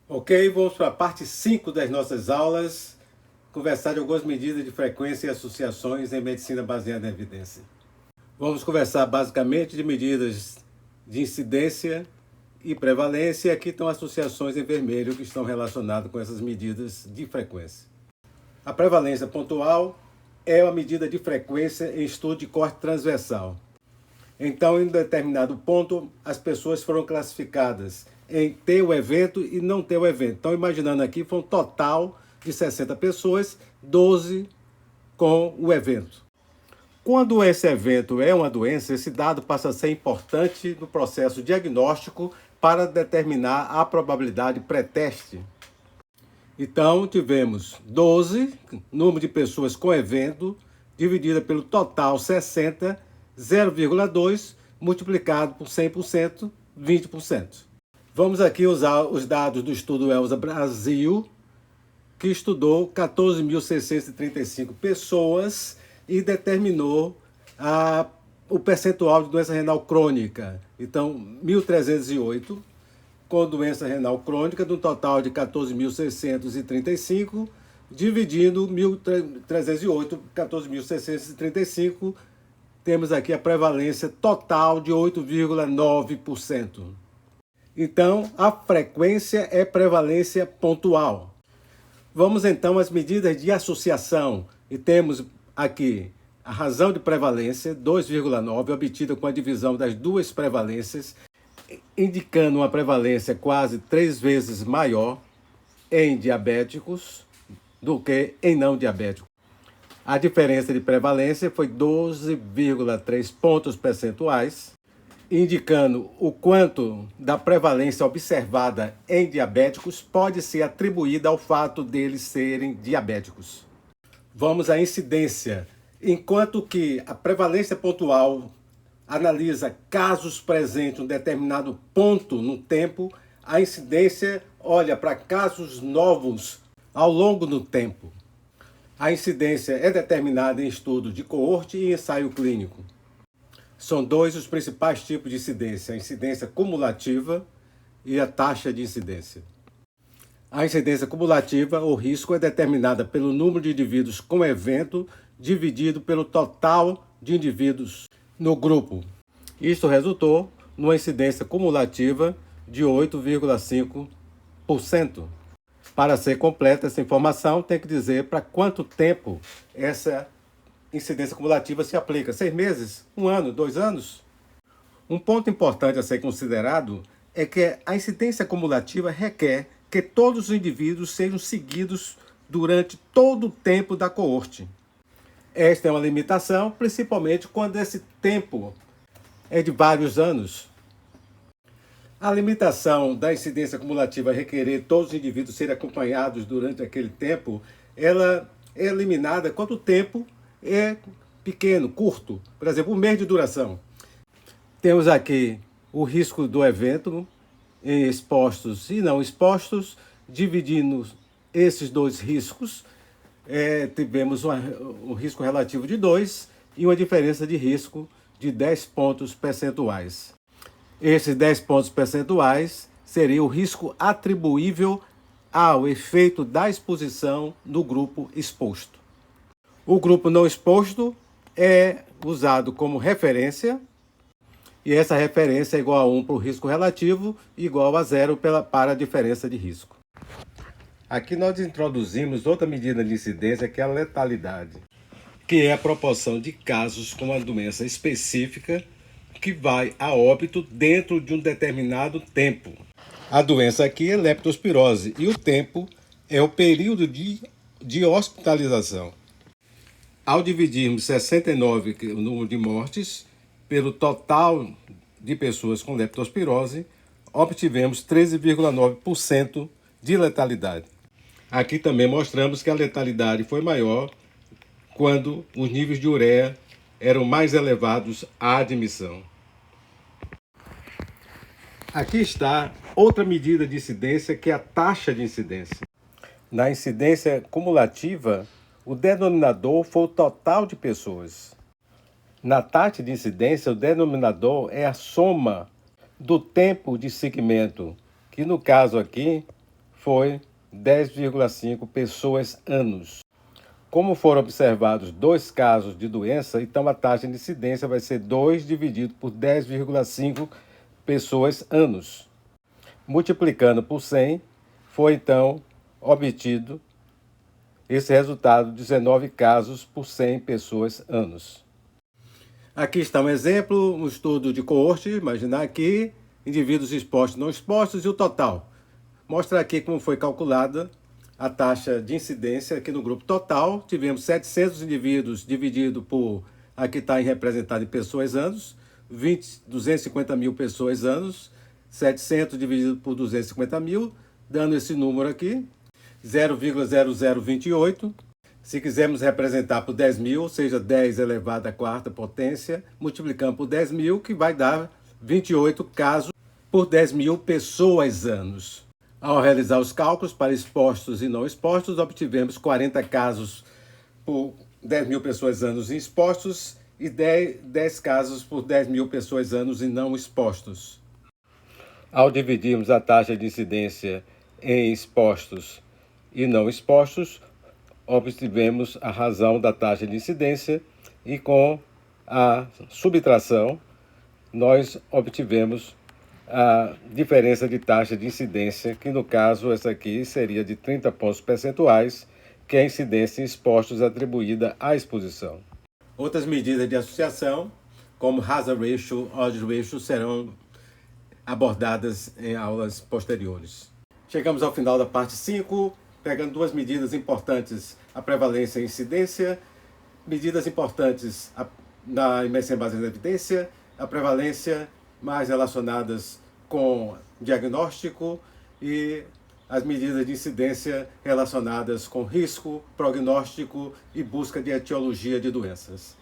Ok, vamos para a parte 5 das nossas aulas, conversar de algumas medidas de frequência e associações em medicina baseada em evidência. Vamos conversar basicamente de medidas de incidência e prevalência, e aqui estão associações em vermelho que estão relacionadas com essas medidas de frequência. A prevalência pontual é uma medida de frequência em estudo de corte transversal. Então, em um determinado ponto, as pessoas foram classificadas em ter o evento e não ter o evento. Então, imaginando aqui, foi um total de 60 pessoas, 12 com o evento. Quando esse evento é uma doença, esse dado passa a ser importante no processo diagnóstico para determinar a probabilidade pré-teste. Então, tivemos 12, número de pessoas com evento, dividida pelo total 60, 0,2 multiplicado por 100%, 20%. Vamos aqui usar os dados do estudo ELSA Brasil, que estudou 14.635 pessoas e determinou o percentual de doença renal crônica. Então, 1.308 com doença renal crônica, de um total de 14.635, dividindo 1.308, 14.635, temos aqui a prevalência total de 8,9%. Então, a frequência é prevalência pontual. Vamos então às medidas de associação. E temos aqui a razão de prevalência, 2,9, obtida com a divisão das duas prevalências, indicando uma prevalência quase 3 vezes maior em diabéticos do que em não diabéticos. A diferença de prevalência foi 12,3 pontos percentuais, indicando o quanto da prevalência observada em diabéticos pode ser atribuída ao fato deles serem diabéticos. Vamos à incidência. Enquanto que a prevalência pontual analisa casos presentes em um determinado ponto no tempo, a incidência olha para casos novos ao longo do tempo. A incidência é determinada em estudo de coorte e ensaio clínico. São dois os principais tipos de incidência, a incidência cumulativa e a taxa de incidência. A incidência cumulativa, ou risco, é determinada pelo número de indivíduos com evento dividido pelo total de indivíduos no grupo. Isto resultou numa incidência cumulativa de 8,5%. Para ser completa essa informação, tem que dizer para quanto tempo essa incidência cumulativa se aplica. 6 meses? 1 ano? 2 anos? Um ponto importante a ser considerado é que a incidência cumulativa requer que todos os indivíduos sejam seguidos durante todo o tempo da coorte. Esta é uma limitação, principalmente quando esse tempo é de vários anos. A limitação da incidência cumulativa requerer todos os indivíduos serem acompanhados durante aquele tempo, ela é eliminada quando o tempo é pequeno, curto. Por exemplo, 1 mês de duração. Temos aqui o risco do evento em expostos e não expostos, dividindo esses dois riscos, tivemos um risco relativo de 2 e uma diferença de risco de 10 pontos percentuais. Esses 10 pontos percentuais seria o risco atribuível ao efeito da exposição no grupo exposto. O grupo não exposto é usado como referência, e essa referência é igual a 1 para o risco relativo e igual a 0 para a diferença de risco. Aqui nós introduzimos outra medida de incidência, que é a letalidade, que é a proporção de casos com uma doença específica que vai a óbito dentro de um determinado tempo. A doença aqui é leptospirose e o tempo é o período de hospitalização. Ao dividirmos 69, o número de mortes, pelo total de pessoas com leptospirose, obtivemos 13,9% de letalidade. Aqui também mostramos que a letalidade foi maior quando os níveis de ureia eram mais elevados à admissão. Aqui está outra medida de incidência, que é a taxa de incidência. Na incidência cumulativa, o denominador foi o total de pessoas. Na taxa de incidência, o denominador é a soma do tempo de segmento, que no caso aqui foi 10,5 pessoas anos. Como foram observados 2 casos de doença, então a taxa de incidência vai ser 2 dividido por 10,5 pessoas anos. Multiplicando por 100, foi então obtido esse resultado, 19 casos por 100 pessoas anos. Aqui está um exemplo, um estudo de coorte, imaginar aqui, indivíduos expostos e não expostos e o total. Mostra aqui como foi calculada a taxa de incidência aqui no grupo total. Tivemos 700 indivíduos dividido por, aqui está representado em pessoas anos, 250 mil pessoas anos, 700 dividido por 250 mil, dando esse número aqui, 0,0028. Se quisermos representar por 10 mil, ou seja, 10 elevado à quarta potência, multiplicamos por 10 mil, que vai dar 28 casos por 10 mil pessoas anos. Ao realizar os cálculos para expostos e não expostos, obtivemos 40 casos por 10 mil pessoas anos expostos e 10 casos por 10 mil pessoas anos e não expostos. Ao dividirmos a taxa de incidência em expostos e não expostos, obtivemos a razão da taxa de incidência e com a subtração nós obtivemos a diferença de taxa de incidência, que no caso essa aqui seria de 30 pontos percentuais, que é a incidência em expostos atribuída à exposição. Outras medidas de associação, como hazard ratio, odds ratio, serão abordadas em aulas posteriores. Chegamos ao final da parte 5, pegando 2 medidas importantes, a prevalência e a incidência, medidas importantes na imersão baseada na evidência, a prevalência mais relacionadas com diagnóstico e as medidas de incidência relacionadas com risco, prognóstico e busca de etiologia de doenças.